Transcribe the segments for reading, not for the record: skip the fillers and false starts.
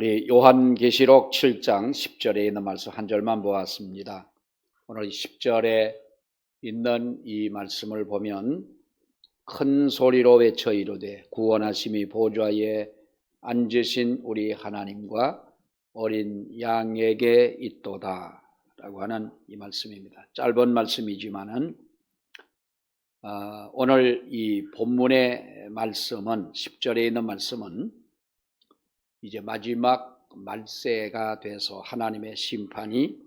우리 요한계시록 7장 10절에 있는 말씀 한 절만 보았습니다. 오늘 10절에 있는 이 말씀을 보면 큰 소리로 외쳐 이르되 구원하심이 보좌에 앉으신 우리 하나님과 어린 양에게 있도다 라고 하는 이 말씀입니다. 짧은 말씀이지만은 오늘 이 본문의 말씀은 10절에 있는 말씀은 이제 마지막 말세가 돼서 하나님의 심판이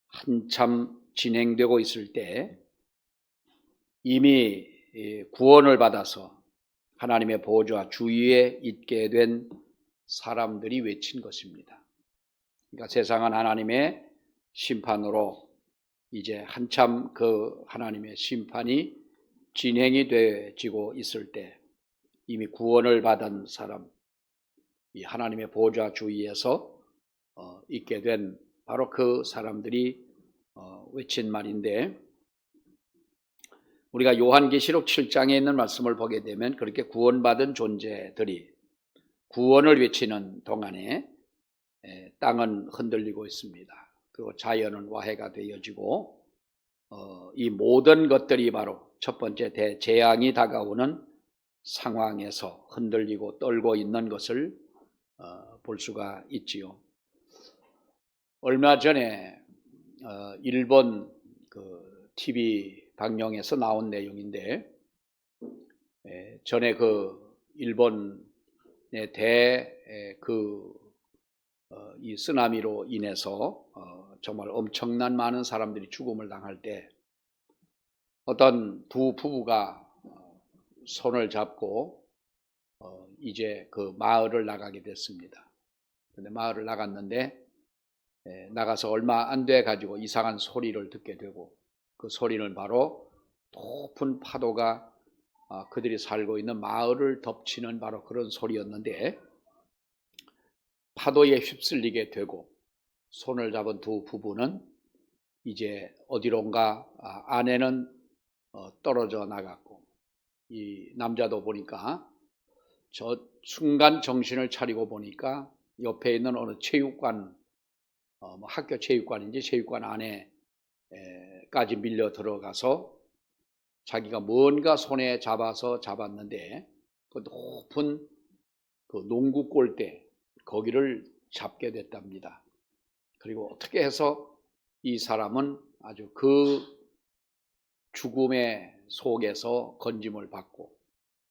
한참 진행되고 있을 때 이미 구원을 받아서 하나님의 보좌 주위에 있게 된 사람들이 외친 것입니다. 그러니까 세상은 하나님의 심판으로 이제 한참 그 하나님의 심판이 진행이 되어지고 있을 때 이미 구원을 받은 사람, 이 하나님의 보좌 주위에서 있게 된 바로 그 사람들이 외친 말인데, 우리가 요한계시록 7장에 있는 말씀을 보게 되면 그렇게 구원받은 존재들이 구원을 외치는 동안에 땅은 흔들리고 있습니다. 그리고 자연은 와해가 되어지고 이 모든 것들이 바로 첫 번째 대재앙이 다가오는 상황에서 흔들리고 떨고 있는 것을 볼 수가 있지요. 얼마 전에 일본 그 TV 방영에서 나온 내용인데, 전에 그 일본의 이 쓰나미로 인해서 정말 엄청난 많은 사람들이 죽음을 당할 때 어떤 두 부부가 손을 잡고 이제 그 마을을 나가게 됐습니다. 근데 마을을 나갔는데 나가서 얼마 안 돼 가지고 이상한 소리를 듣게 되고, 그 소리는 바로 높은 파도가 그들이 살고 있는 마을을 덮치는 바로 그런 소리였는데, 파도에 휩쓸리게 되고 손을 잡은 두 부부는 이제 어디론가 아내는 떨어져 나갔고, 이 남자도 보니까 저 순간 정신을 차리고 보니까 옆에 있는 어느 체육관, 학교 체육관인지 체육관 안에까지 밀려 들어가서 자기가 뭔가 손에 잡았는데 그 높은 그 농구 골대 거기를 잡게 됐답니다. 그리고 어떻게 해서 이 사람은 아주 그 죽음의 속에서 건짐을 받고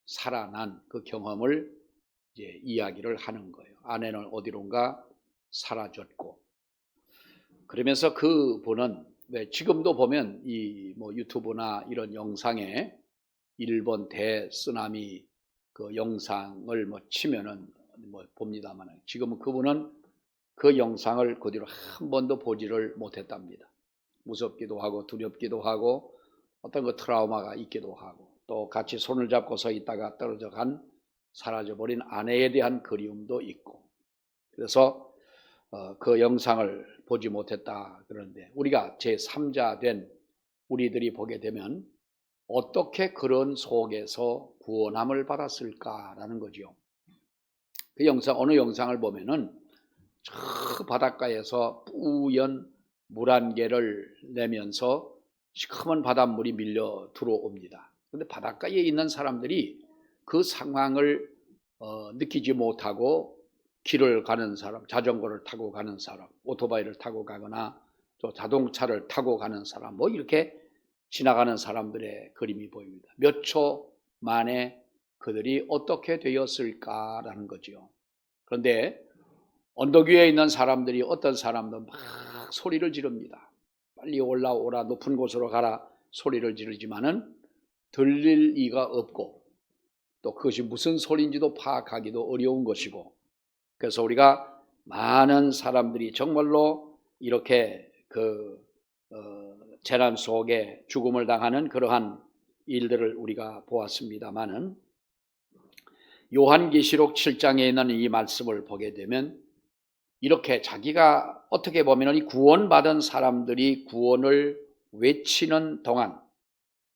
살아난 그 경험을 이제 이야기를 하는 거예요. 아내는 어디론가 사라졌고, 그러면서 그 분은 왜 지금도 보면 이 유튜브나 이런 영상에 일본 대쓰나미 그 영상을 치면은 봅니다만, 지금은 그분은 그 영상을 그 뒤로 한 번도 보지를 못했답니다. 무섭기도 하고 두렵기도 하고 어떤 그 트라우마가 있기도 하고, 또 같이 손을 잡고 서 있다가 떨어져 간 사라져버린 아내에 대한 그리움도 있고, 그래서 그 영상을 보지 못했다 그러는데, 우리가 제3자 된 우리들이 보게 되면 어떻게 그런 속에서 구원함을 받았을까라는 거죠. 그 영상, 어느 영상을 보면은 저 바닷가에서 뿌연 물 한 개를 내면서 시커먼 바닷물이 밀려 들어옵니다. 그런데 바닷가에 있는 사람들이 그 상황을 느끼지 못하고 길을 가는 사람, 자전거를 타고 가는 사람, 오토바이를 타고 가거나 또 자동차를 타고 가는 사람, 이렇게 지나가는 사람들의 그림이 보입니다. 몇 초 만에 그들이 어떻게 되었을까라는 거죠. 그런데 언덕 위에 있는 사람들이, 어떤 사람들은 막 소리를 지릅니다. 빨리 올라오라, 높은 곳으로 가라 소리를 지르지만은 들릴 리가 없고, 또 그것이 무슨 소리인지도 파악하기도 어려운 것이고, 그래서 우리가 많은 사람들이 정말로 이렇게 재난 속에 죽음을 당하는 그러한 일들을 우리가 보았습니다마는, 요한계시록 7장에 있는 이 말씀을 보게 되면 이렇게 자기가 어떻게 보면 이 구원받은 사람들이 구원을 외치는 동안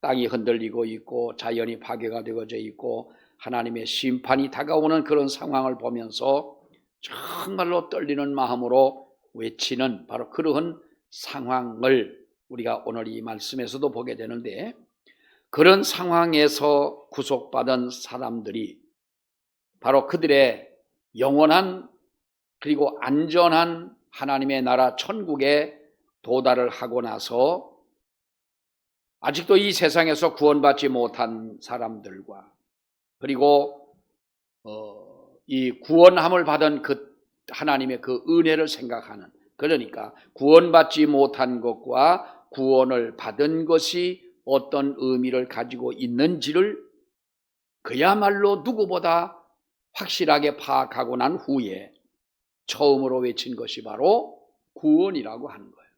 땅이 흔들리고 있고 자연이 파괴가 되어져 있고 하나님의 심판이 다가오는 그런 상황을 보면서 정말로 떨리는 마음으로 외치는 바로 그러한 상황을 우리가 오늘 이 말씀에서도 보게 되는데, 그런 상황에서 구속받은 사람들이 바로 그들의 영원한 그리고 안전한 하나님의 나라 천국에 도달을 하고 나서 아직도 이 세상에서 구원받지 못한 사람들과 그리고 이 구원함을 받은 그 하나님의 그 은혜를 생각하는, 그러니까 구원받지 못한 것과 구원을 받은 것이 어떤 의미를 가지고 있는지를 그야말로 누구보다 확실하게 파악하고 난 후에 처음으로 외친 것이 바로 구원이라고 하는 거예요.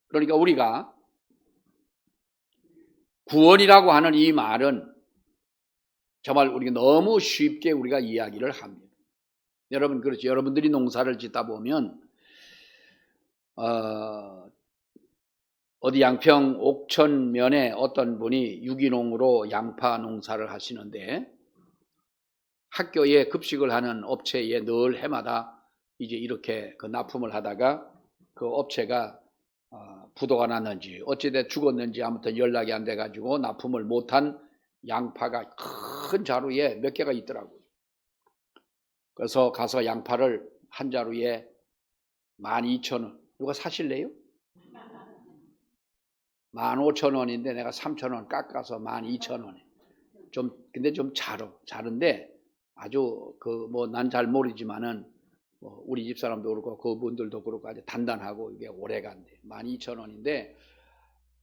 그러니까 우리가 구원이라고 하는 이 말은 정말 우리가 너무 쉽게 우리가 이야기를 합니다. 여러분, 그렇죠. 여러분들이 농사를 짓다 보면 어디 양평 옥천면에 어떤 분이 유기농으로 양파 농사를 하시는데, 학교에 급식을 하는 업체에 늘 해마다 이제 이렇게 그 납품을 하다가 그 업체가 부도가 났는지 어찌돼 죽었는지 아무튼 연락이 안 돼가지고 납품을 못한 양파가 큰 자루에 몇 개가 있더라고요. 그래서 가서 양파를 한 자루에 12,000원. 누가 사실래요? 15,000원인데 내가 3,000원 깎아서 12,000원에. 근데 좀 자른데 아주 난 잘 모르지만은 우리 집 사람도 그렇고 그분들도 그렇고 아주 단단하고 이게 오래간대. 12,000원인데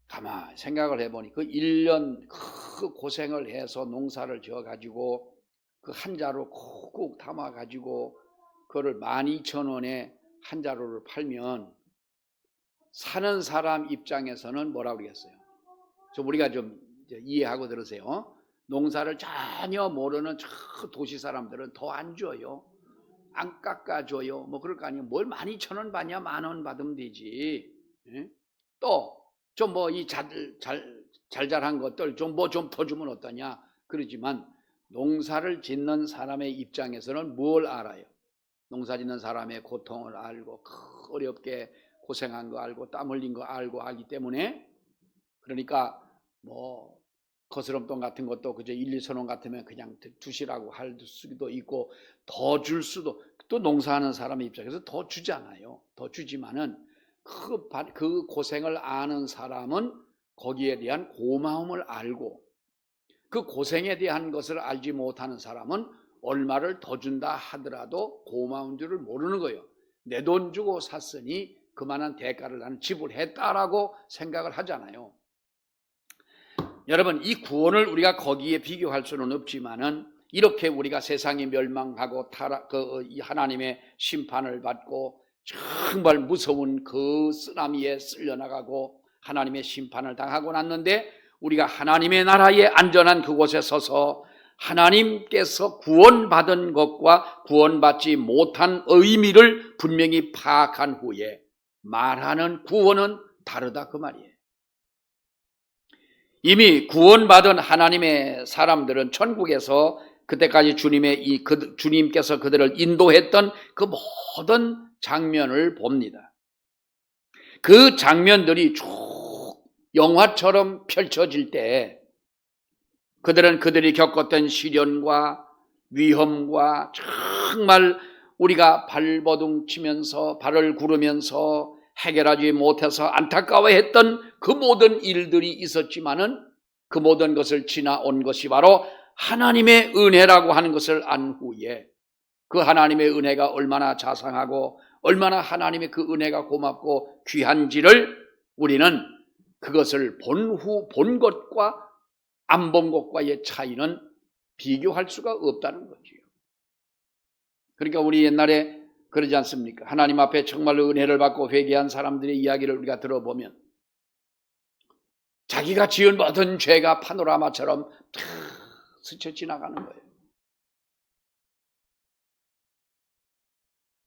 가만 생각을 해보니 그 1년 그 고생을 해서 농사를 지어가지고 그 한 자루 콕콕 담아가지고 그거를 12,000원에 한 자루를 팔면 사는 사람 입장에서는 뭐라고 그러겠어요? 좀 우리가 좀 이해하고 들으세요. 농사를 전혀 모르는 저 도시 사람들은 더 안 줘요. 안 깎아줘요. 뭐 그럴 거 아니에요. 뭘 12,000원 받냐? 10,000원 받으면 되지. 예? 또 좀 이 잘잘한 것들 좀 더 주면 어떠냐? 그러지만 농사를 짓는 사람의 입장에서는 뭘 알아요? 농사 짓는 사람의 고통을 알고 어렵게 고생한 거 알고 땀 흘린 거 알기 때문에, 그러니까 거스름돈 같은 것도 그저 1-2,000원 같으면 그냥 두시라고 할 수도 있고 더 줄 수도, 또 농사하는 사람의 입장에서 더 주잖아요. 더 주지만은 그 고생을 아는 사람은 거기에 대한 고마움을 알고, 그 고생에 대한 것을 알지 못하는 사람은 얼마를 더 준다 하더라도 고마운 줄을 모르는 거예요. 내 돈 주고 샀으니 그만한 대가를 나는 지불했다라고 생각을 하잖아요. 여러분, 이 구원을 우리가 거기에 비교할 수는 없지만은 이렇게 우리가 세상이 멸망하고 하나님의 심판을 받고 정말 무서운 그 쓰나미에 쓸려나가고 하나님의 심판을 당하고 났는데, 우리가 하나님의 나라의 안전한 그곳에 서서 하나님께서 구원받은 것과 구원받지 못한 의미를 분명히 파악한 후에 말하는 구원은 다르다 그 말이에요. 이미 구원받은 하나님의 사람들은 천국에서 그때까지 주님께서 그들을 인도했던 그 모든 장면을 봅니다. 그 장면들이 쭉 영화처럼 펼쳐질 때 그들은 그들이 겪었던 시련과 위험과 정말 우리가 발버둥 치면서 발을 구르면서 해결하지 못해서 안타까워했던 그 모든 일들이 있었지만은 그 모든 것을 지나온 것이 바로 하나님의 은혜라고 하는 것을 안 후에, 그 하나님의 은혜가 얼마나 자상하고 얼마나 하나님의 그 은혜가 고맙고 귀한지를 우리는 그것을 본 것과 안 본 것과의 차이는 비교할 수가 없다는 거지요. 그러니까 우리 옛날에 그러지 않습니까? 하나님 앞에 정말로 은혜를 받고 회개한 사람들의 이야기를 우리가 들어보면 자기가 지은 모든 죄가 파노라마처럼 다 스쳐 지나가는 거예요.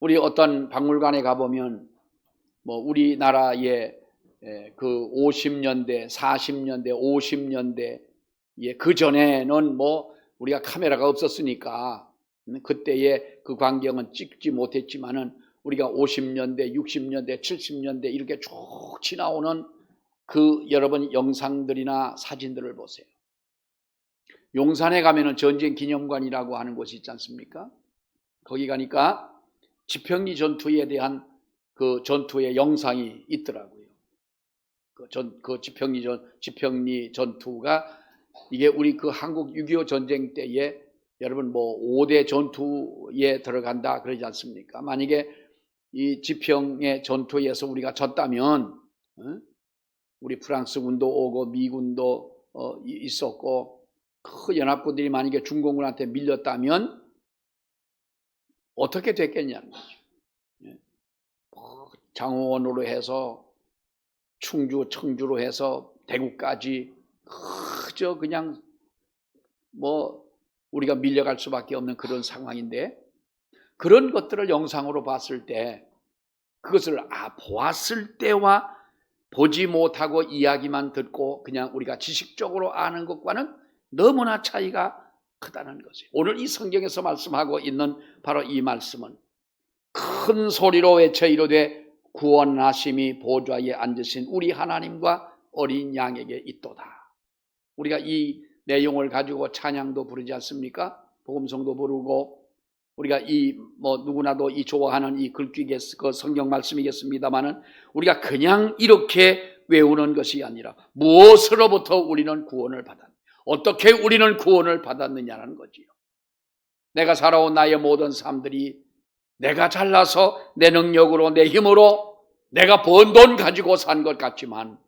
우리 어떤 박물관에 가보면 우리나라의 그 50년대, 40년대, 50년대 그 전에는 우리가 카메라가 없었으니까 그때의 그 광경은 찍지 못했지만은 우리가 50년대, 60년대, 70년대 이렇게 쭉 지나오는 그 여러분 영상들이나 사진들을 보세요. 용산에 가면은 전쟁 기념관이라고 하는 곳이 있지 않습니까? 거기 가니까 지평리 전투에 대한 그 전투의 영상이 있더라고요. 그 지평리 전투가 이게 우리 그 한국 6.25 전쟁 때에 여러분 뭐 5대 전투에 들어간다 그러지 않습니까? 만약에 이 지평의 전투에서 우리가 졌다면 우리 프랑스 군도 오고 미군도 있었고 그 연합군들이 만약에 중공군한테 밀렸다면 어떻게 됐겠냐는 거죠. 장호원으로 해서 충주, 청주로 해서 대구까지 그저 그냥 뭐 우리가 밀려갈 수밖에 없는 그런 상황인데 그런 것들을 영상으로 봤을 때 그것을 보았을 때와 보지 못하고 이야기만 듣고 그냥 우리가 지식적으로 아는 것과는 너무나 차이가 크다는 거죠. 오늘 이 성경에서 말씀하고 있는 바로 이 말씀은 큰 소리로 외쳐 이르되 구원하심이 보좌에 앉으신 우리 하나님과 어린 양에게 있도다. 우리가 이 내용을 가지고 찬양도 부르지 않습니까? 복음성도 부르고 우리가 누구나도 이 좋아하는 이 그 성경 말씀이겠습니다만은 우리가 그냥 이렇게 외우는 것이 아니라 무엇으로부터 우리는 구원을 받았느냐, 어떻게 우리는 구원을 받았느냐는 거지요. 내가 살아온 나의 모든 삶들이 내가 잘나서 내 능력으로 내 힘으로 내가 번 돈 가지고 산 것 같지만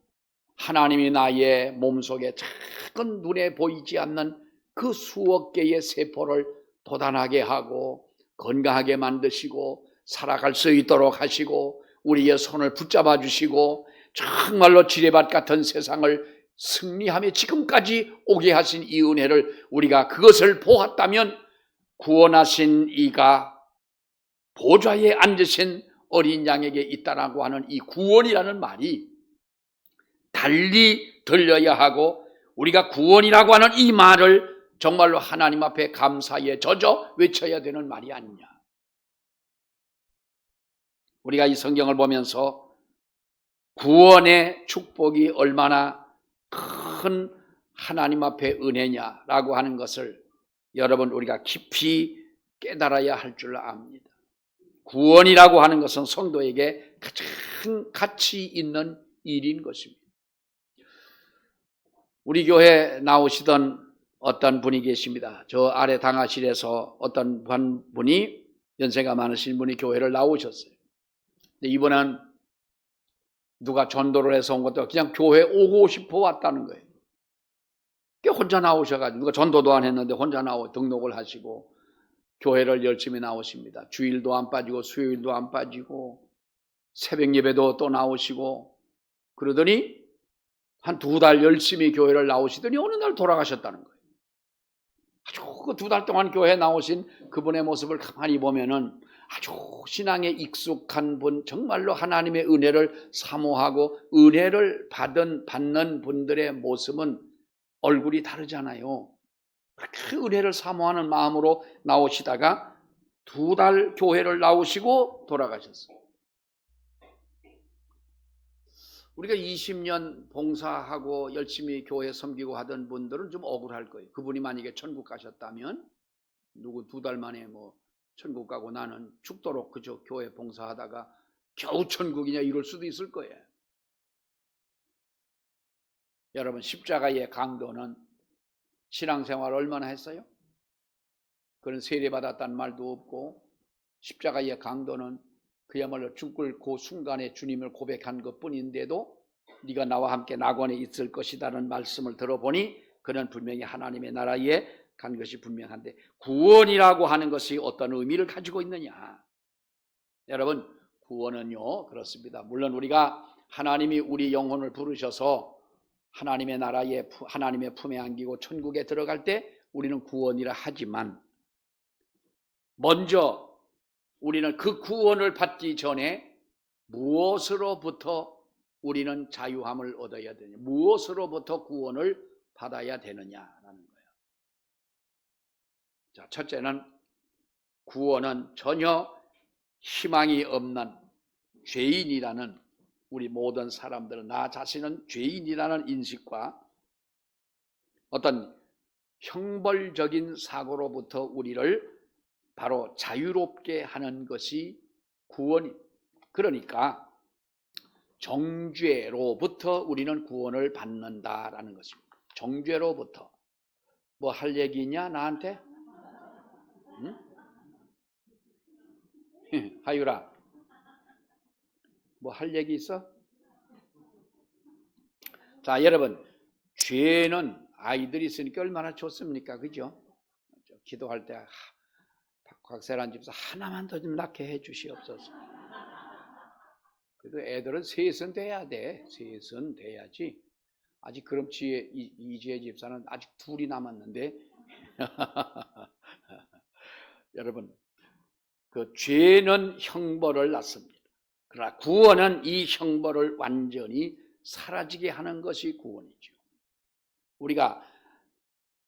하나님이 나의 몸속에 작은 눈에 보이지 않는 그 수억 개의 세포를 도단하게 하고 건강하게 만드시고 살아갈 수 있도록 하시고 우리의 손을 붙잡아 주시고 정말로 지뢰밭 같은 세상을 승리하며 지금까지 오게 하신 이 은혜를 우리가 그것을 보았다면 구원하신 이가 보좌에 앉으신 어린 양에게 있다라고 하는 이 구원이라는 말이 달리 들려야 하고 우리가 구원이라고 하는 이 말을 정말로 하나님 앞에 감사에 젖어 외쳐야 되는 말이 아니냐. 우리가 이 성경을 보면서 구원의 축복이 얼마나 큰 하나님 앞에 은혜냐라고 하는 것을 여러분 우리가 깊이 깨달아야 할 줄 압니다. 구원이라고 하는 것은 성도에게 가장 가치 있는 일인 것입니다. 우리 교회 나오시던 어떤 분이 계십니다. 저 아래 당화실에서 어떤 분이 연세가 많으신 분이 교회를 나오셨어요. 근데 이분은 누가 전도를 해서 온 것도 그냥 교회 오고 싶어 왔다는 거예요. 혼자 나오셔가지고 누가 전도도 안 했는데 혼자 등록을 하시고 교회를 열심히 나오십니다. 주일도 안 빠지고 수요일도 안 빠지고 새벽 예배도 또 나오시고 그러더니 한 2달 열심히 교회를 나오시더니 어느 날 돌아가셨다는 거예요. 아주 그 2달 동안 교회에 나오신 그분의 모습을 가만히 보면은 아주 신앙에 익숙한 분, 정말로 하나님의 은혜를 사모하고 은혜를 받는 분들의 모습은 얼굴이 다르잖아요. 그렇게 은혜를 사모하는 마음으로 나오시다가 2달 교회를 나오시고 돌아가셨어요. 우리가 20년 봉사하고 열심히 교회 섬기고 하던 분들은 좀 억울할 거예요. 그분이 만약에 천국 가셨다면 누구 2달 만에 천국 가고 나는 죽도록 그저 교회 봉사하다가 겨우 천국이냐 이럴 수도 있을 거예요. 여러분 십자가의 강도는 신앙생활 얼마나 했어요? 그런 세례받았다는 말도 없고 십자가의 강도는 그야말로 죽을 그 순간에 주님을 고백한 것뿐인데도 네가 나와 함께 낙원에 있을 것이라는 말씀을 들어보니 그는 분명히 하나님의 나라에 간 것이 분명한데 구원이라고 하는 것이 어떤 의미를 가지고 있느냐. 여러분 구원은요 그렇습니다. 물론 우리가 하나님이 우리 영혼을 부르셔서 하나님의 나라에 하나님의 품에 안기고 천국에 들어갈 때 우리는 구원이라 하지만 먼저 우리는 그 구원을 받기 전에 무엇으로부터 우리는 자유함을 얻어야 되느냐, 무엇으로부터 구원을 받아야 되느냐라는 거예요. 자, 첫째는 구원은 전혀 희망이 없는 죄인이라는, 우리 모든 사람들은 나 자신은 죄인이라는 인식과 어떤 형벌적인 사고로부터 우리를 바로 자유롭게 하는 것이 구원입니다. 그러니까 정죄로부터 우리는 구원을 받는다라는 것입니다. 정죄로부터. 뭐 할 얘기 있냐 나한테? 응? 하유라, 뭐 할 얘기 있어? 자, 여러분, 죄는 아이들이 있으니까 얼마나 좋습니까? 그죠? 기도할 때 곽세란 집사 하나만 더 좀 낳게 해 주시옵소서. 그래도 애들은 셋은 돼야 돼. 셋은 돼야지. 아직 그럼 이지혜 집사는 아직 둘이 남았는데 여러분, 그 죄는 형벌을 낳습니다. 그러나 구원은 이 형벌을 완전히 사라지게 하는 것이 구원이죠. 우리가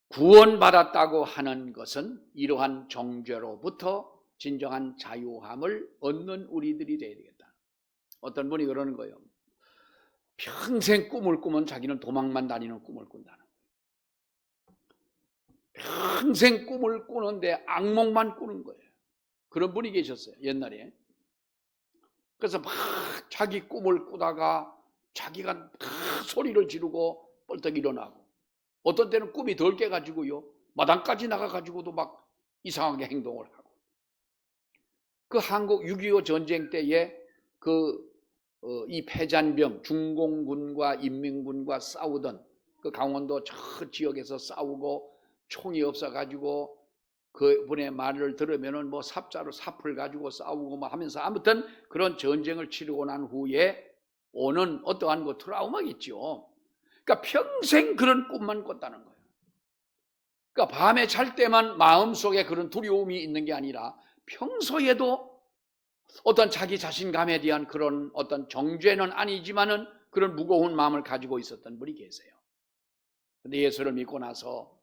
구원받았다고 하는 것은 이러한 정죄로부터 진정한 자유함을 얻는 우리들이 되어야 되겠다. 어떤 분이 그러는 거예요. 평생 꿈을 꾸면 자기는 도망만 다니는 꿈을 꾼다는 거예요. 평생 꿈을 꾸는데 악몽만 꾸는 거예요. 그런 분이 계셨어요, 옛날에. 그래서 막 자기 꿈을 꾸다가 자기가 막 소리를 지르고 벌떡 일어나고, 어떤 때는 꿈이 덜 깨가지고요, 마당까지 나가가지고도 막 이상하게 행동을 하고. 그 한국 6.25 전쟁 때에 이 패잔병, 중공군과 인민군과 싸우던 그 강원도 저 지역에서 싸우고 총이 없어가지고 그분의 말을 들으면은 뭐 삽자로 삽을 가지고 싸우고 뭐 하면서 아무튼 그런 전쟁을 치르고 난 후에 오는 어떠한 그 트라우마겠죠. 그러니까 평생 그런 꿈만 꿨다는 거예요. 그러니까 밤에 잘 때만 마음속에 그런 두려움이 있는 게 아니라 평소에도 어떤 자기 자신감에 대한 그런 어떤 정죄는 아니지만은 그런 무거운 마음을 가지고 있었던 분이 계세요. 근데 예수를 믿고 나서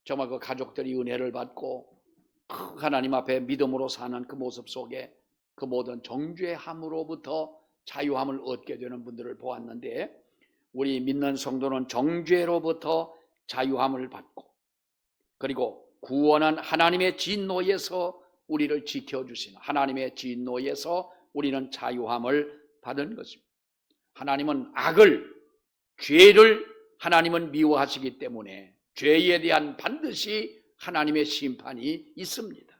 정말 그 가족들이 은혜를 받고 하나님 앞에 믿음으로 사는 그 모습 속에 그 모든 정죄함으로부터 자유함을 얻게 되는 분들을 보았는데, 우리 믿는 성도는 정죄로부터 자유함을 받고, 그리고 구원은 하나님의 진노에서 우리를 지켜주시는, 하나님의 진노에서 우리는 자유함을 받은 것입니다. 하나님은 악을, 죄를 하나님은 미워하시기 때문에 죄에 대한 반드시 하나님의 심판이 있습니다.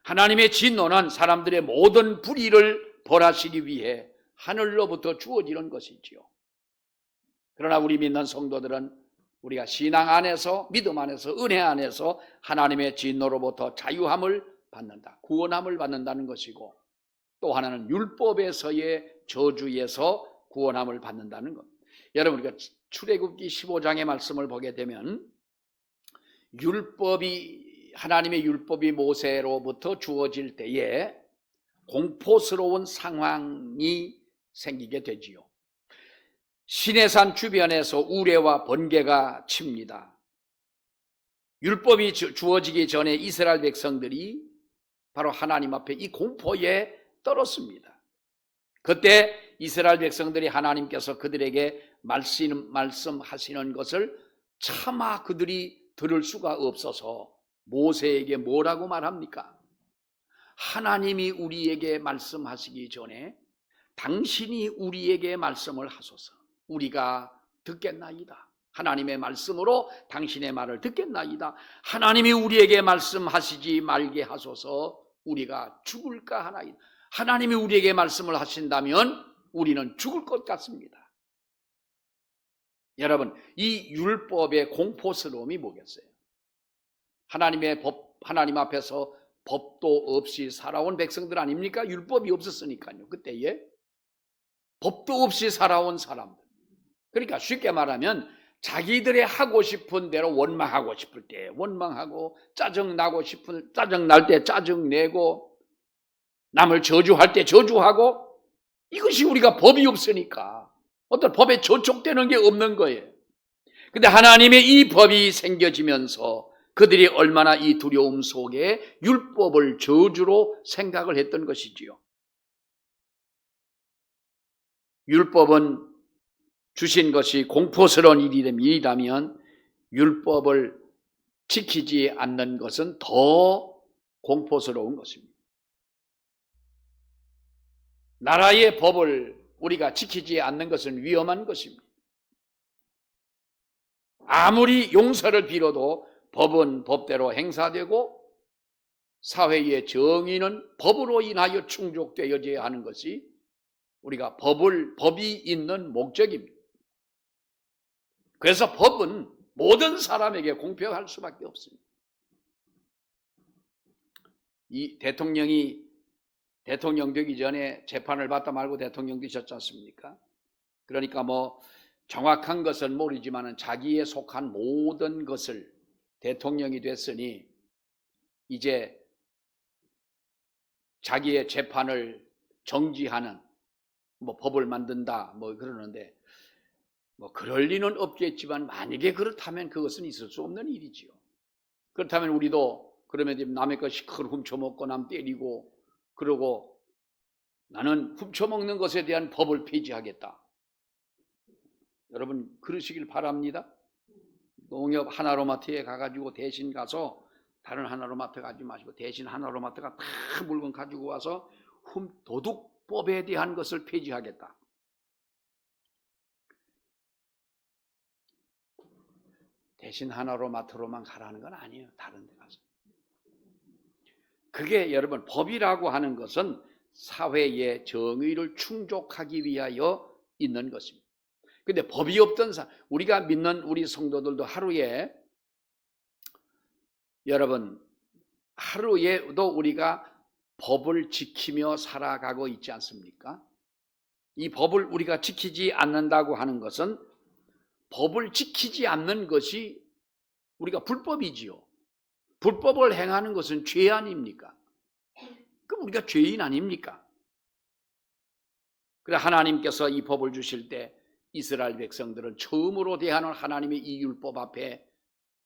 하나님의 진노는 사람들의 모든 불의를 벌하시기 위해 하늘로부터 주어지는 것이지요. 그러나 우리 믿는 성도들은 우리가 신앙 안에서, 믿음 안에서, 은혜 안에서 하나님의 진노로부터 자유함을 받는다, 구원함을 받는다는 것이고, 또 하나는 율법에서의 저주에서 구원함을 받는다는 것. 여러분, 우리가 출애굽기 15장의 말씀을 보게 되면 하나님의 율법이 모세로부터 주어질 때에 공포스러운 상황이 생기게 되지요. 시내산 주변에서 우레와 번개가 칩니다. 율법이 주어지기 전에 이스라엘 백성들이 바로 하나님 앞에 이 공포에 떨었습니다. 그때 이스라엘 백성들이 하나님께서 그들에게 말씀하시는 것을 차마 그들이 들을 수가 없어서 모세에게 뭐라고 말합니까? 하나님이 우리에게 말씀하시기 전에 당신이 우리에게 말씀을 하소서. 우리가 듣겠나이다. 하나님의 말씀으로 당신의 말을 듣겠나이다. 하나님이 우리에게 말씀하시지 말게 하소서. 우리가 죽을까 하나이다. 하나님이 우리에게 말씀을 하신다면 우리는 죽을 것 같습니다. 여러분, 이 율법의 공포스러움이 뭐겠어요? 하나님의 법, 하나님 앞에서 법도 없이 살아온 백성들 아닙니까? 율법이 없었으니까요. 그때에 법도 없이 살아온 사람들. 그러니까 쉽게 말하면 자기들의 하고 싶은 대로 원망하고 싶을 때 원망하고, 짜증나고 싶은 짜증날 때 짜증내고, 남을 저주할 때 저주하고, 이것이 우리가 법이 없으니까 어떤 법에 저촉되는 게 없는 거예요. 근데 하나님의 이 법이 생겨지면서 그들이 얼마나 이 두려움 속에 율법을 저주로 생각을 했던 것이지요. 율법은 주신 것이 공포스러운 일이라면 율법을 지키지 않는 것은 더 공포스러운 것입니다. 나라의 법을 우리가 지키지 않는 것은 위험한 것입니다. 아무리 용서를 빌어도 법은 법대로 행사되고 사회의 정의는 법으로 인하여 충족되어져야 하는 것이 우리가 법이 있는 목적입니다. 그래서 법은 모든 사람에게 공평할 수밖에 없습니다. 이 대통령 되기 전에 재판을 받다 말고 대통령 되셨지 않습니까? 그러니까 정확한 것은 모르지만 자기에 속한 모든 것을 대통령이 됐으니 이제 자기의 재판을 정지하는 법을 만든다 그러는데 그럴 리는 없겠지만 만약에 그렇다면 그것은 있을 수 없는 일이지요. 그렇다면 우리도 그러면 남의 것 시커 훔쳐먹고 남 때리고 그러고 나는 훔쳐먹는 것에 대한 법을 폐지하겠다. 여러분 그러시길 바랍니다. 농협 하나로마트에 가가지고 대신 가서 다른 하나로마트 가지 마시고 대신 하나로마트가 다 물건 가지고 와서 도둑법에 대한 것을 폐지하겠다. 대신 하나로마트로만 가라는 건 아니에요. 다른 데 가서. 그게 여러분 법이라고 하는 것은 사회의 정의를 충족하기 위하여 있는 것입니다. 근데 법이 없던 우리가 믿는 우리 성도들도 하루에도 우리가 법을 지키며 살아가고 있지 않습니까? 이 법을 우리가 지키지 않는다고 하는 것은 법을 지키지 않는 것이 우리가 불법이지요. 불법을 행하는 것은 죄 아닙니까? 그럼 우리가 죄인 아닙니까? 그래 하나님께서 이 법을 주실 때 이스라엘 백성들은 처음으로 대하는 하나님의 이 율법 앞에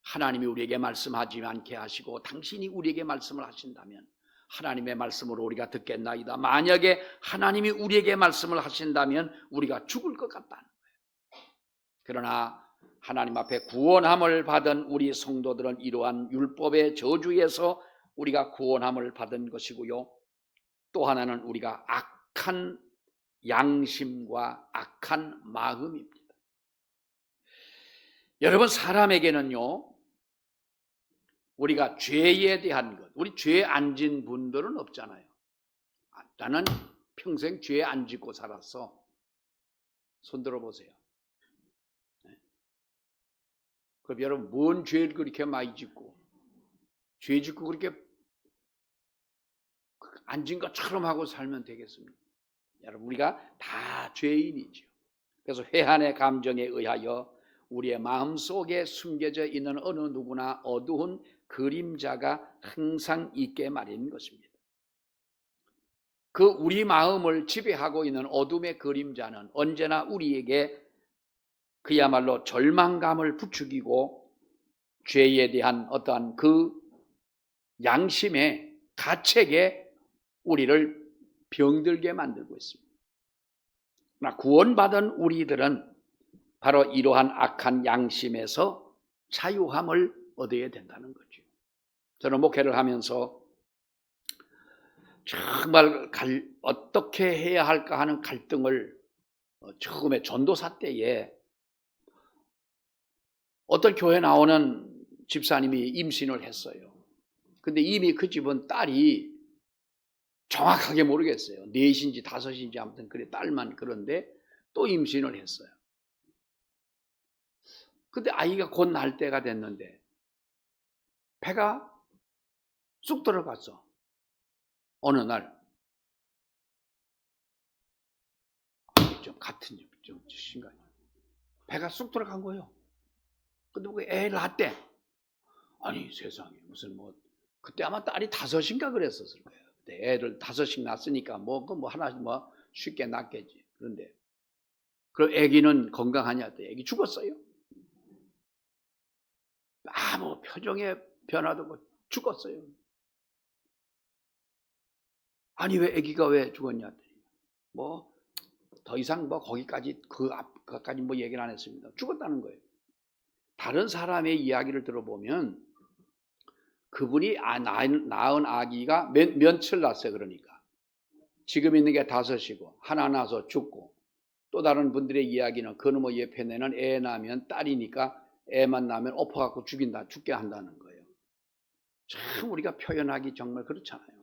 하나님이 우리에게 말씀하지 않게 하시고 당신이 우리에게 말씀을 하신다면 하나님의 말씀으로 우리가 듣겠나이다. 만약에 하나님이 우리에게 말씀을 하신다면 우리가 죽을 것 같다는 거예요. 그러나 하나님 앞에 구원함을 받은 우리 성도들은 이러한 율법의 저주에서 우리가 구원함을 받은 것이고요. 또 하나는 우리가 악한 양심과 악한 마음입니다. 여러분 사람에게는요 우리가 죄에 대한 것, 우리 죄 안 진 분들은 없잖아요. 나는 평생 죄 안 짓고 살았어. 손 들어보세요. 그럼 여러분 뭔 죄를 그렇게 많이 짓고 죄 짓고 그렇게 안 진 것처럼 하고 살면 되겠습니까? 여러분 우리가 다 죄인이죠. 그래서 회한의 감정에 의하여 우리의 마음속에 숨겨져 있는 어느 누구나 어두운 그림자가 항상 있게 마련인 것입니다. 그 우리 마음을 지배하고 있는 어둠의 그림자는 언제나 우리에게 그야말로 절망감을 부추기고 죄에 대한 어떠한 그 양심의 가책에 우리를 병들게 만들고 있습니다. 그러나 구원받은 우리들은 바로 이러한 악한 양심에서 자유함을 얻어야 된다는 거죠. 저는 목회를 하면서 정말 어떻게 해야 할까 하는 갈등을 처음에 전도사 때에 어떤 교회 나오는 집사님이 임신을 했어요. 근데 이미 그 집은 딸이 정확하게 모르겠어요. 4인지 5인지 아무튼 그래 딸만 그런데 또 임신을 했어요. 근데 아이가 곧 날 때가 됐는데 배가 쑥 들어갔어. 어느 날 좀 같은 좀 신가요? 배가 쑥 들어간 거예요. 근데 애 낳았대. 아니 세상에 무슨 그때 아마 딸이 5인가 그랬었을 거예요. 그때 애를 5씩 낳았으니까 하나씩 쉽게 낳겠지. 그런데 그럼 애기는 건강하냐? 애기 죽었어요. 아무 표정에 변화되고 죽었어요. 아니 왜 아기가 왜 죽었냐? 뭐 더 이상 뭐 거기까지 그 앞까지 뭐 얘기를 안 했습니다. 죽었다는 거예요. 다른 사람의 이야기를 들어보면 그분이 낳은 아기가 며칠 낳았어요. 그러니까 지금 있는 게 5이고 하나 낳아서 죽고, 또 다른 분들의 이야기는 그놈의 예편에는 애 낳으면 딸이니까 애만 낳으면 엎어갖고 죽게 한다는 거예요. 참 우리가 표현하기 정말 그렇잖아요.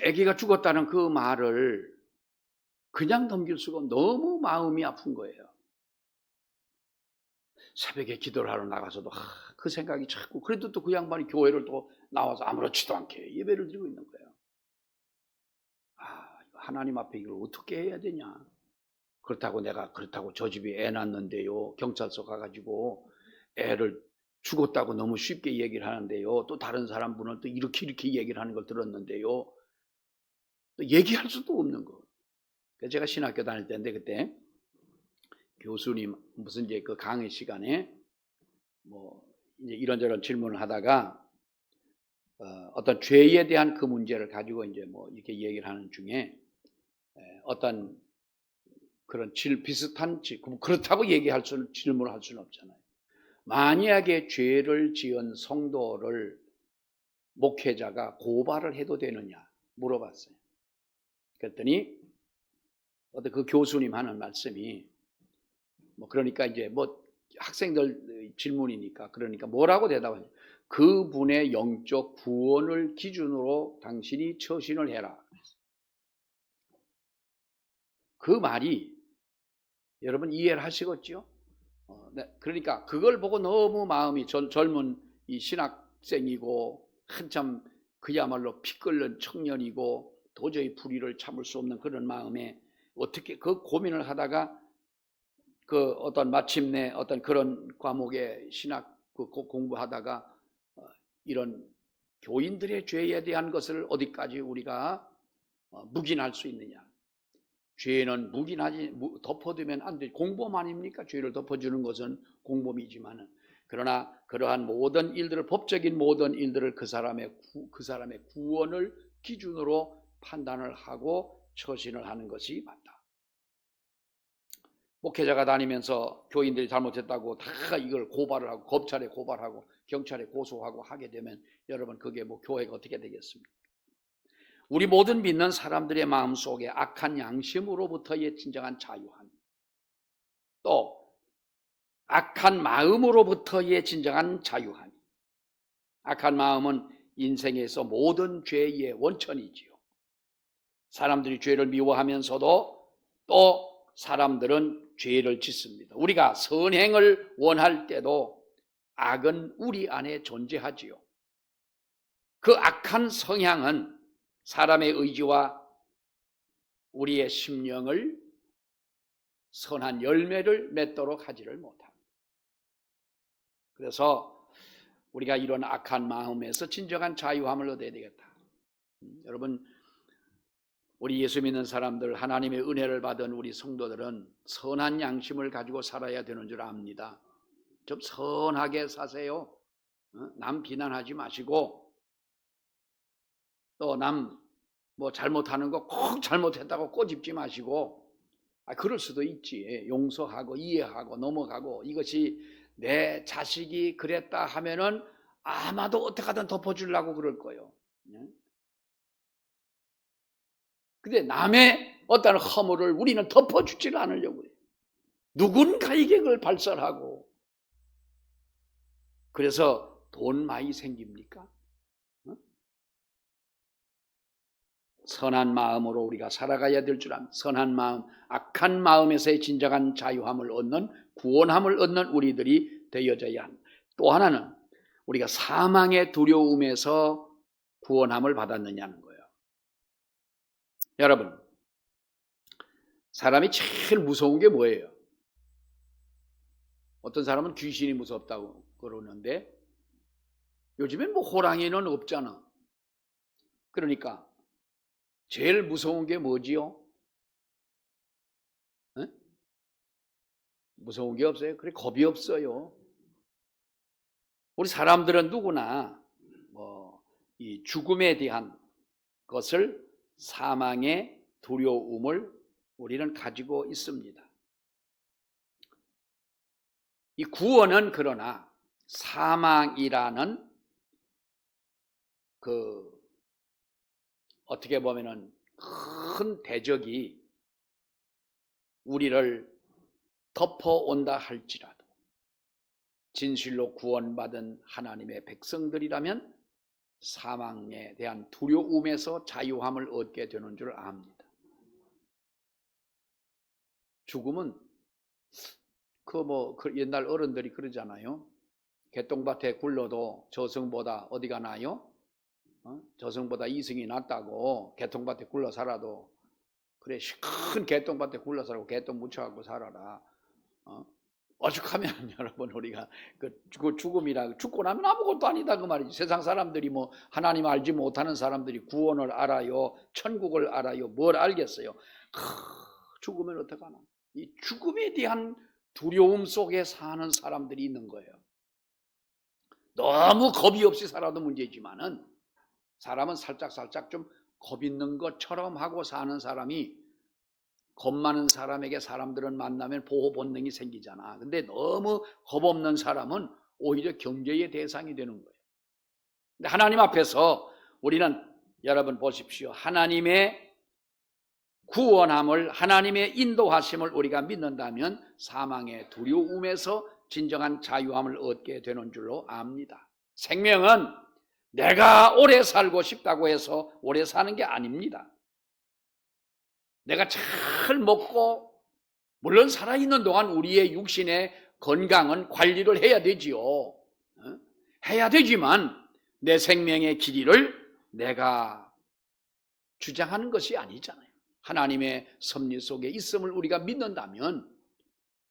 아기가 죽었다는 그 말을 그냥 넘길 수가 너무 마음이 아픈 거예요. 새벽에 기도를 하러 나가서도 그 생각이 자꾸, 그래도 또 그 양반이 교회를 또 나와서 아무렇지도 않게 예배를 드리고 있는 거예요. 하나님 앞에 이걸 어떻게 해야 되냐. 그렇다고 저 집이 애 낳았는데요, 경찰서 가가지고 애를 죽었다고 너무 쉽게 얘기를 하는데요, 또 다른 사람 분은 또 이렇게 얘기를 하는 걸 들었는데요, 또 얘기할 수도 없는 거. 제가 신학교 다닐 때인데 그때 교수님 무슨 이제 그 강의 시간에 뭐 이제 이런저런 질문을 하다가 어떤 죄에 대한 그 문제를 가지고 이제 뭐 이렇게 얘기를 하는 중에 어떤 그런 비슷한 그렇다고 질문을 할 수는 없잖아요. 만약에 죄를 지은 성도를 목회자가 고발을 해도 되느냐 물어봤어요. 그랬더니 어떤 그 교수님 하는 말씀이 뭐 그러니까 이제 뭐 학생들 질문이니까 그러니까 뭐라고 대답하냐. 그분의 영적 구원을 기준으로 당신이 처신을 해라. 그 말이 여러분 이해를 하시겠죠? 네. 그러니까 그걸 보고 너무 마음이 젊은 이 신학생이고 한참 그야말로 피 끓는 청년이고 도저히 불의를 참을 수 없는 그런 마음에 어떻게 그 고민을 하다가 그 어떤 마침내 어떤 그런 과목의 신학 공부하다가 이런 교인들의 죄에 대한 것을 어디까지 우리가 묵인할 수 있느냐. 죄는 묵인하지 덮어두면 안 돼. 공범 아닙니까? 죄를 덮어주는 것은 공범이지만은, 그러나 그러한 모든 일들을, 법적인 모든 일들을 그 사람의 구원을 기준으로 판단을 하고 처신을 하는 것이 맞다. 목회자가 다니면서 교인들이 잘못했다고 다 이걸 고발을 하고 검찰에 고발하고 경찰에 고소하고 하게 되면 여러분 그게 뭐 교회가 어떻게 되겠습니까? 우리 모든 믿는 사람들의 마음속에 악한 양심으로부터의 진정한 자유함, 또 악한 마음으로부터의 진정한 자유함. 악한 마음은 인생에서 모든 죄의 원천이지요. 사람들이 죄를 미워하면서도 또 사람들은 죄를 짓습니다. 우리가 선행을 원할 때도 악은 우리 안에 존재하지요. 그 악한 성향은 사람의 의지와 우리의 심령을 선한 열매를 맺도록 하지를 못합니다. 그래서 우리가 이런 악한 마음에서 진정한 자유함을 얻어야 되겠다. 여러분, 우리 예수 믿는 사람들, 하나님의 은혜를 받은 우리 성도들은 선한 양심을 가지고 살아야 되는 줄 압니다. 좀 선하게 사세요. 남 비난하지 마시고, 또 남 뭐 잘못하는 거 꼭 잘못했다고 꼬집지 마시고, 그럴 수도 있지. 용서하고 이해하고 넘어가고, 이것이 내 자식이 그랬다 하면은 아마도 어떻게든 덮어주려고 그럴 거예요. 근데 남의 어떤 허물을 우리는 덮어주지를 않으려고 해요. 누군가에게 그걸 발설하고. 그래서 돈 많이 생깁니까? 선한 마음으로 우리가 살아가야 될 줄 압니다. 선한 마음, 악한 마음에서의 진정한 자유함을 얻는, 구원함을 얻는 우리들이 되어져야 합니다. 또 하나는 우리가 사망의 두려움에서 구원함을 받았느냐는 거예요. 여러분, 사람이 제일 무서운 게 뭐예요? 어떤 사람은 귀신이 무섭다고 그러는데 요즘엔 뭐 호랑이는 없잖아. 그러니까 제일 무서운 게 뭐지요? 에? 무서운 게 없어요. 그래, 겁이 없어요. 우리 사람들은 누구나 이 죽음에 대한 것을, 사망의 두려움을 우리는 가지고 있습니다. 이 구원은 그러나 사망이라는 어떻게 보면은 큰 대적이 우리를 덮어온다 할지라도 진실로 구원받은 하나님의 백성들이라면 사망에 대한 두려움에서 자유함을 얻게 되는 줄 압니다. 죽음은 옛날 어른들이 그러잖아요. 개똥밭에 굴러도 저승보다 어디가 나요? 저승보다 이승이 낫다고. 개똥밭에 굴러 살아도 그래, 큰 개똥밭에 굴러 살고 개똥 묻혀갖고 살아라. 오죽하면 여러분 우리가 그 죽음이라, 죽고 나면 아무것도 아니다 그 말이지. 세상 사람들이 하나님 알지 못하는 사람들이 구원을 알아요, 천국을 알아요, 뭘 알겠어요. 죽으면 어떡하나. 이 죽음에 대한 두려움 속에 사는 사람들이 있는 거예요. 너무 겁이 없이 살아도 문제지만은 사람은 살짝 좀 겁 있는 것처럼 하고 사는 사람이, 겁 많은 사람에게 사람들은 만나면 보호 본능이 생기잖아. 근데 너무 겁 없는 사람은 오히려 경계의 대상이 되는 거예요. 근데 하나님 앞에서 우리는, 여러분 보십시오, 하나님의 구원함을, 하나님의 인도하심을 우리가 믿는다면 사망의 두려움에서 진정한 자유함을 얻게 되는 줄로 압니다. 생명은 내가 오래 살고 싶다고 해서 오래 사는 게 아닙니다. 내가 잘 먹고, 물론 살아있는 동안 우리의 육신의 건강은 관리를 해야 되지요. 해야 되지만 내 생명의 길이를 내가 주장하는 것이 아니잖아요. 하나님의 섭리 속에 있음을 우리가 믿는다면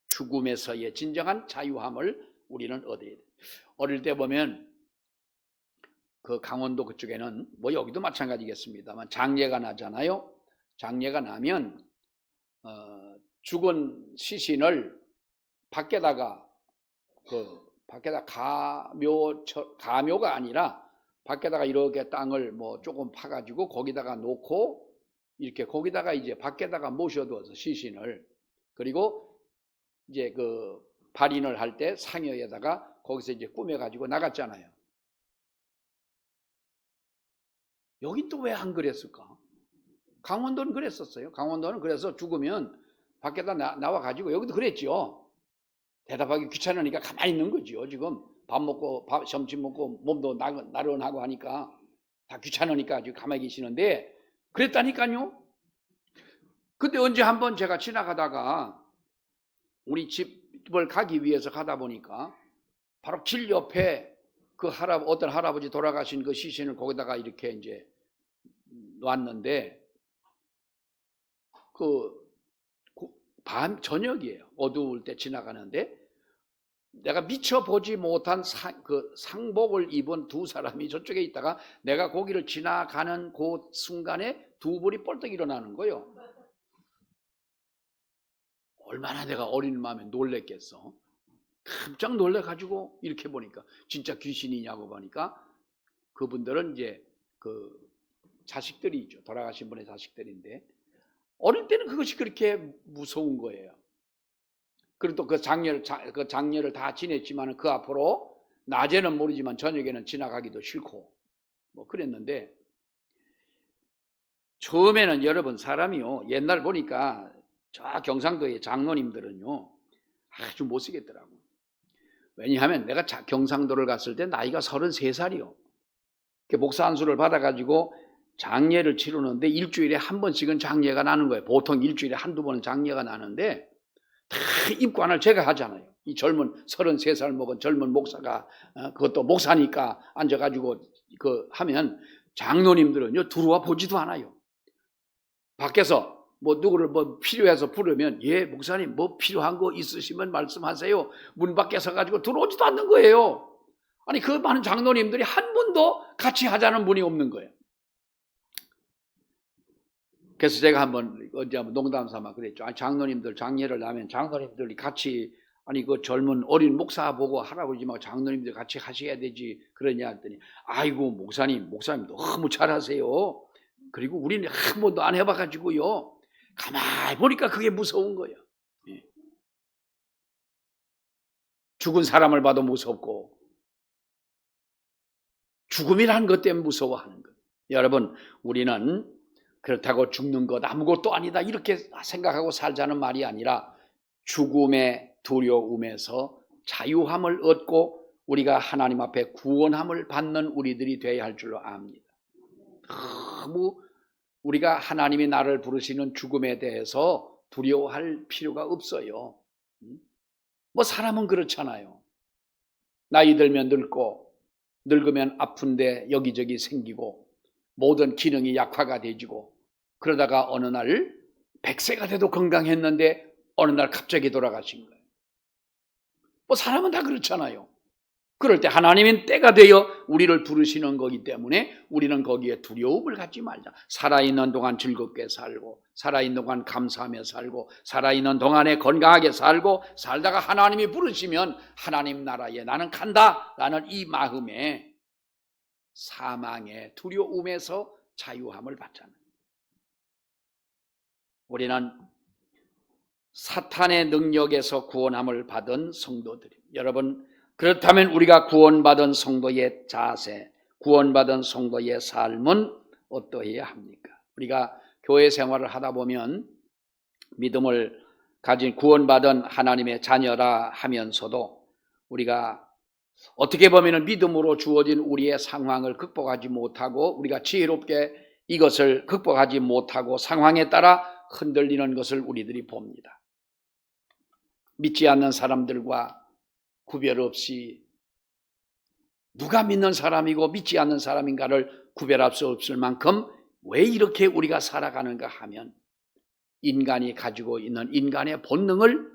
죽음에서의 진정한 자유함을 우리는 얻어야 돼요. 어릴 때 보면 그 강원도 그쪽에는, 여기도 마찬가지겠습니다만, 장례가 나잖아요. 장례가 나면 죽은 시신을 밖에다가 가묘가 아니라 밖에다가 이렇게 땅을 조금 파가지고 거기다가 놓고, 이렇게 거기다가 이제 밖에다가 모셔두어서 시신을, 그리고 이제 발인을 할 때 상여에다가 거기서 이제 꾸며가지고 나갔잖아요. 여긴 또 왜 안 그랬을까? 강원도는 그랬었어요. 강원도는 그래서 죽으면 밖에다 나와가지고, 여기도 그랬죠. 대답하기 귀찮으니까 가만히 있는 거죠. 지금 밥 먹고, 점심 먹고 몸도 나른하고 하니까 다 귀찮으니까 지금 가만히 계시는데, 그랬다니까요. 근데 언제 한번 제가 지나가다가 우리 집을 가기 위해서 가다 보니까 바로 길 옆에 어떤 할아버지 돌아가신 그 시신을 거기다가 이렇게 이제 놨는데, 저녁이에요. 어두울 때 지나가는데 내가 미처 보지 못한 상복을 입은 두 사람이 저쪽에 있다가 내가 거기를 지나가는 그 순간에 두 분이 뻘떡 일어나는 거예요. 얼마나 내가 어린 마음에 놀랬겠어. 깜짝 놀래가지고 이렇게 보니까 진짜 귀신이냐고 보니까 그분들은 이제 자식들이죠. 돌아가신 분의 자식들인데, 어릴 때는 그것이 그렇게 무서운 거예요. 그리고 또 그 장례를 다 지냈지만 그 앞으로 낮에는 모르지만 저녁에는 지나가기도 싫고 그랬는데, 처음에는 여러분 사람이요, 옛날 보니까 저 경상도의 장로님들은요 아주 못 쓰겠더라고. 왜냐하면 내가 경상도를 갔을 때 나이가 33살이요. 목사 안수를 받아가지고 장례를 치르는데 일주일에 한 번씩은 장례가 나는 거예요. 보통 일주일에 한두 번은 장례가 나는데 다 입관을 제가 하잖아요. 이 젊은 33살 먹은 젊은 목사가, 그것도 목사니까 앉아가지고 하면 장로님들은요 들어와 보지도 않아요. 밖에서 누구를 필요해서 부르면, 예 목사님 필요한 거 있으시면 말씀하세요. 문 밖에 서가지고 들어오지도 않는 거예요. 아니 그 많은 장로님들이 한 분도 같이 하자는 분이 없는 거예요. 그래서 제가 언제 한번 농담 삼아 그랬죠. 장로님들 장례를 하면 장로님들이 같이 아니 그 젊은 어린 목사 보고 할아버지하고 장로님들 같이 하셔야 되지 그러냐 했더니 아이고 목사님 너무 잘하세요. 그리고 우리는 한 번도 안 해봐가지고요. 가만히 보니까 그게 무서운 거예요. 예. 죽은 사람을 봐도 무섭고 죽음이라는 것 때문에 무서워하는 거예요. 여러분 우리는 그렇다고 죽는 것 아무것도 아니다 이렇게 생각하고 살자는 말이 아니라 죽음의 두려움에서 자유함을 얻고 우리가 하나님 앞에 구원함을 받는 우리들이 되어야 할 줄로 압니다. 너무 우리가 하나님이 나를 부르시는 죽음에 대해서 두려워할 필요가 없어요. 뭐 사람은 그렇잖아요. 나이 들면 늙고 늙으면 아픈데 여기저기 생기고 모든 기능이 약화가 되지고 그러다가 어느 날 100세가 돼도 건강했는데 어느 날 갑자기 돌아가신 거예요. 뭐 사람은 다 그렇잖아요. 그럴 때 하나님은 때가 되어 우리를 부르시는 거기 때문에 우리는 거기에 두려움을 갖지 말자. 살아있는 동안 즐겁게 살고 살아있는 동안 감사하며 살고 살아있는 동안에 건강하게 살고 살다가 하나님이 부르시면 하나님 나라에 나는 간다 라는 이 마음에 사망의 두려움에서 자유함을 받잖아요. 우리는 사탄의 능력에서 구원함을 받은 성도들입니다. 여러분 그렇다면 우리가 구원받은 성도의 자세, 구원받은 성도의 삶은 어떠해야 합니까? 우리가 교회 생활을 하다 보면 믿음을 가진 구원받은 하나님의 자녀라 하면서도 우리가 어떻게 보면 믿음으로 주어진 우리의 상황을 극복하지 못하고 우리가 지혜롭게 이것을 극복하지 못하고 상황에 따라 흔들리는 것을 우리들이 봅니다. 믿지 않는 사람들과 구별 없이 누가 믿는 사람이고 믿지 않는 사람인가를 구별할 수 없을 만큼 왜 이렇게 우리가 살아가는가 하면 인간이 가지고 있는 인간의 본능을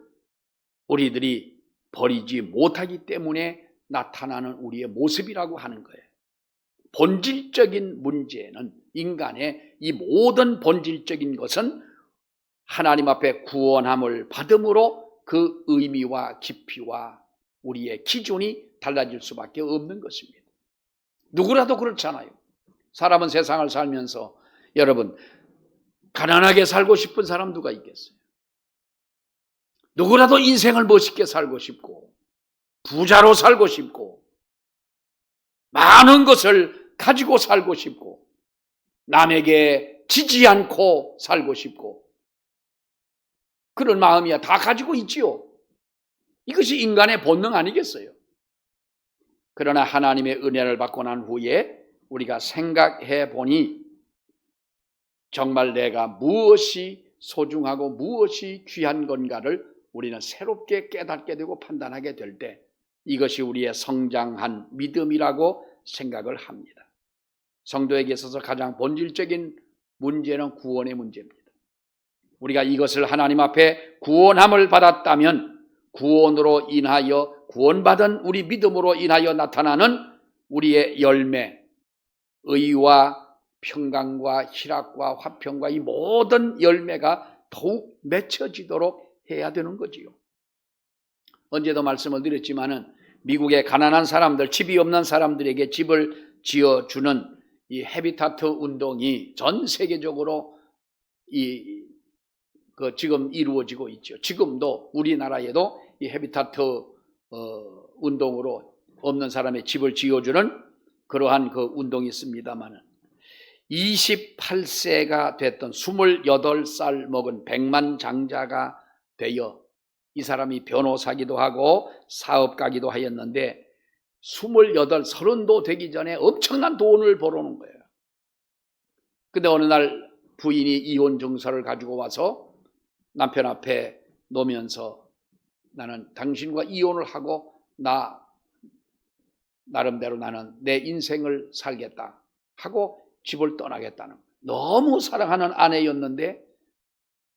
우리들이 버리지 못하기 때문에 나타나는 우리의 모습이라고 하는 거예요. 본질적인 문제는 인간의 이 모든 본질적인 것은 하나님 앞에 구원함을 받음으로 그 의미와 깊이와 우리의 기준이 달라질 수밖에 없는 것입니다. 누구라도 그렇잖아요. 사람은 세상을 살면서 여러분 가난하게 살고 싶은 사람 누가 있겠어요? 누구라도 인생을 멋있게 살고 싶고 부자로 살고 싶고 많은 것을 가지고 살고 싶고 남에게 지지 않고 살고 싶고 그런 마음이야 다 가지고 있지요. 이것이 인간의 본능 아니겠어요? 그러나 하나님의 은혜를 받고 난 후에 우리가 생각해 보니 정말 내가 무엇이 소중하고 무엇이 귀한 건가를 우리는 새롭게 깨닫게 되고 판단하게 될 때 이것이 우리의 성장한 믿음이라고 생각을 합니다. 성도에게 있어서 가장 본질적인 문제는 구원의 문제입니다. 우리가 이것을 하나님 앞에 구원함을 받았다면 구원으로 인하여 구원받은 우리 믿음으로 인하여 나타나는 우리의 열매, 의와 평강과 희락과 화평과 이 모든 열매가 더욱 맺혀지도록 해야 되는 거지요. 언제도 말씀을 드렸지만은 미국의 가난한 사람들, 집이 없는 사람들에게 집을 지어주는 이 헤비타트 운동이 전 세계적으로 지금 이루어지고 있죠. 지금도 우리나라에도 이 헤비타트 운동으로 없는 사람의 집을 지어주는 그러한 그 운동이 있습니다만은 28세가 됐던 28살 먹은 백만장자가 되어 이 사람이 변호사기도 하고 사업가기도 하였는데 28, 30도 되기 전에 엄청난 돈을 벌어오는 거예요. 근데 어느 날 부인이 이혼 증서를 가지고 와서 남편 앞에 놓으면서 나는 당신과 이혼을 하고 나름대로 나는 내 인생을 살겠다 하고 집을 떠나겠다는 거예요. 너무 사랑하는 아내였는데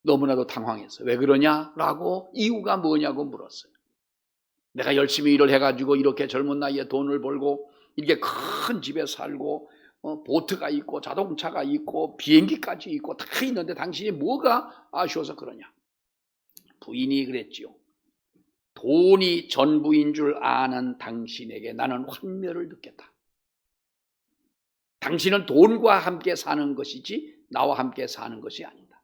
너무나도 당황했어요. 왜 그러냐라고 이유가 뭐냐고 물었어요. 내가 열심히 일을 해가지고 이렇게 젊은 나이에 돈을 벌고 이렇게 큰 집에 살고 보트가 있고 자동차가 있고 비행기까지 있고 다 있는데 당신이 뭐가 아쉬워서 그러냐. 부인이 그랬지요. 돈이 전부인 줄 아는 당신에게 나는 환멸을 느꼈다. 당신은 돈과 함께 사는 것이지 나와 함께 사는 것이 아니다.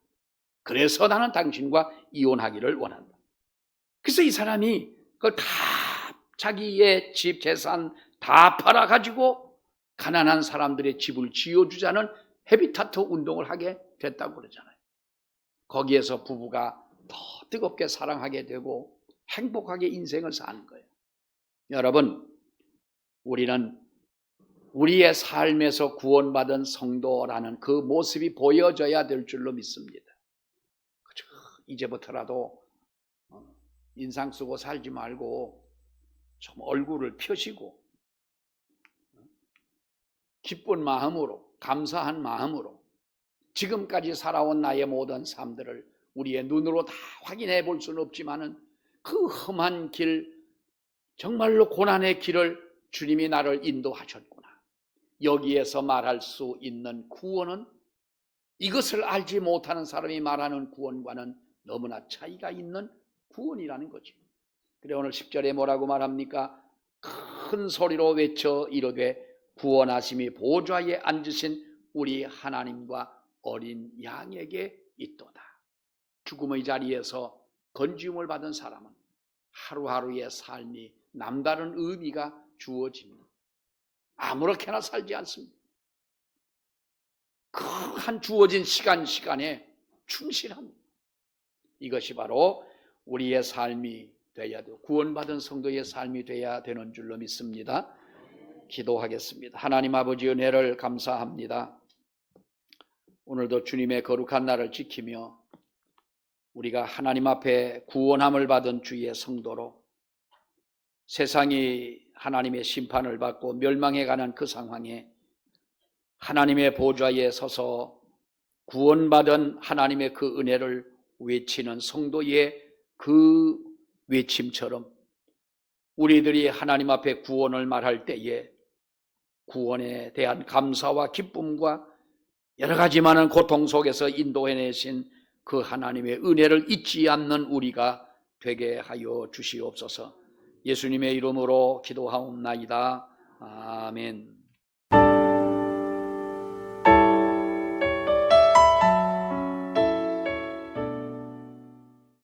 그래서 나는 당신과 이혼하기를 원한다. 그래서 이 사람이 그걸 다 자기의 집 재산 다 팔아가지고 가난한 사람들의 집을 지어주자는 헤비타트 운동을 하게 됐다고 그러잖아요. 거기에서 부부가 더 뜨겁게 사랑하게 되고 행복하게 인생을 사는 거예요. 여러분, 우리는 우리의 삶에서 구원받은 성도라는 그 모습이 보여져야 될 줄로 믿습니다. 그렇죠? 이제부터라도 인상 쓰고 살지 말고 좀 얼굴을 펴시고 기쁜 마음으로, 감사한 마음으로 지금까지 살아온 나의 모든 삶들을 우리의 눈으로 다 확인해 볼 수는 없지만은 그 험한 길, 정말로 고난의 길을 주님이 나를 인도하셨구나. 여기에서 말할 수 있는 구원은 이것을 알지 못하는 사람이 말하는 구원과는 너무나 차이가 있는 구원이라는 거죠. 그래 오늘 10절에 뭐라고 말합니까? 큰 소리로 외쳐 이르되 구원하심이 보좌에 앉으신 우리 하나님과 어린 양에게 있도다. 죽음의 자리에서 건지움을 받은 사람은 하루하루의 삶이 남다른 의미가 주어집니다. 아무렇게나 살지 않습니다. 그 한 주어진 시간에 충실합니다. 이것이 바로 우리의 삶이 되어야 되고 구원받은 성도의 삶이 되어야 되는 줄로 믿습니다. 기도하겠습니다. 하나님 아버지 은혜를 감사합니다. 오늘도 주님의 거룩한 날을 지키며 우리가 하나님 앞에 구원함을 받은 주의 성도로 세상이 하나님의 심판을 받고 멸망해가는 그 상황에 하나님의 보좌에 서서 구원받은 하나님의 그 은혜를 외치는 성도의 그 외침처럼 우리들이 하나님 앞에 구원을 말할 때에 구원에 대한 감사와 기쁨과 여러 가지 많은 고통 속에서 인도해내신 그 하나님의 은혜를 잊지 않는 우리가 되게 하여 주시옵소서. 예수님의 이름으로 기도하옵나이다. 아멘.